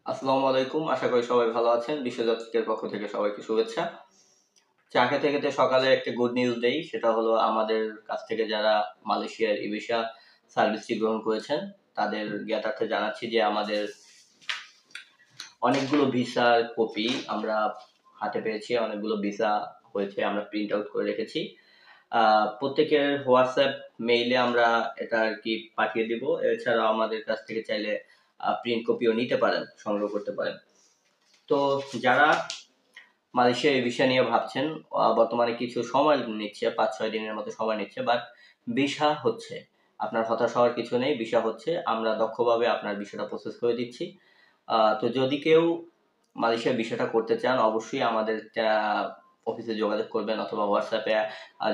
আসসালামু আলাইকুম। আশা করি সবাই ভালো আছেন। বিশ্বযাত্রীদের পক্ষ থেকে সবাইকে শুভেচ্ছা। চাকে থেকে সকালে একটা গুড নিউজ দেই, সেটা হলো আমাদের কাছ থেকে যারা মালয়েশিয়ার ই-ভিসা সার্ভিসটি গ্রহণ করেছেন তাদের জ্ঞাতার্থে জানাচ্ছি যে আমাদের অনেকগুলো ভিসার কপি আমরা হাতে পেয়েছি, অনেকগুলো ভিসা হয়েছে, আমরা প্রিন্ট আউট করে রেখেছি। প্রত্যেকের হোয়াটসঅ্যাপ মেইলে আমরা এটা আর কি পাঠিয়ে দিব। এছাড়াও আমাদের কাছ থেকে চাইলে প্রিন্ট কপিও নিতে পারেন, সংগ্রহ করতে পারেন। তো যারা মালয়েশিয়া এই বিষয় নিয়ে ভাবছেন, বর্তমানে কিছু সময় নিচ্ছে, 5-6 দিনের মতো সময় নিচ্ছে, বাট ভিসা হচ্ছে। আপনার হতাশ হওয়ার কিছু নেই, ভিসা হচ্ছে। আমরা দক্ষভাবে আপনার বিষয়টা প্রসেস করে দিচ্ছি। তো যদি কেউ মালয়েশিয়ার বিষয়টা করতে চান, অবশ্যই আমাদের অফিসে যোগাযোগ করবেন অথবা হোয়াটসঅ্যাপে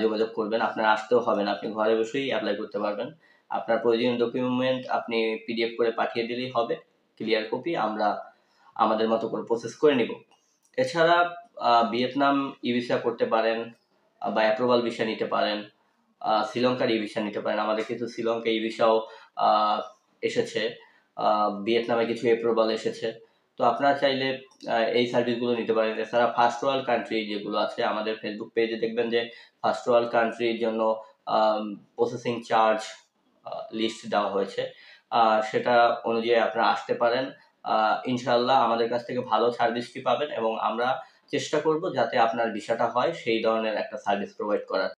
যোগাযোগ করবেন। আপনার আসতেও হবে না, আপনি ঘরে বসেই অ্যাপ্লাই করতে পারবেন। আপনার প্রয়োজনীয় ডকুমেন্ট আপনি পিডিএফ করে পাঠিয়ে দিলেই হবে, ক্লিয়ার কপি আমরা আমাদের মতো করে প্রসেস করে নিব। এছাড়া ভিয়েতনাম ই-ভিসা করতে পারেন বা অ্যাপ্রুভাল ভিসা নিতে পারেন, শ্রীলঙ্কার ই-ভিসা নিতে পারেন। আমাদের কিছু শ্রীলঙ্কা ই-ভিসাও এসেছে, ভিয়েতনামে কিছু অ্যাপ্রুভাল এসেছে। তো আপনারা চাইলে এই সার্ভিসগুলো নিতে পারেন। এছাড়া ফার্স্ট ওয়ার্ল্ড কান্ট্রি যেগুলো আছে, আমাদের ফেসবুক পেজে দেখবেন যে ফার্স্ট ওয়ার্ল্ড কান্ট্রির জন্য প্রসেসিং চার্জ লিস্ট দেওয়া হয়েছে। সেটা অনুযায়ী আপনারা আসতে পারেন। ইনশাআল্লাহ আমাদের কাছ থেকে ভালো সার্ভিসটি পাবেন এবং আমরা চেষ্টা করব যাতে আপনার ভিসাটা হয় সেই ধরনের একটা সার্ভিস প্রোভাইড করার।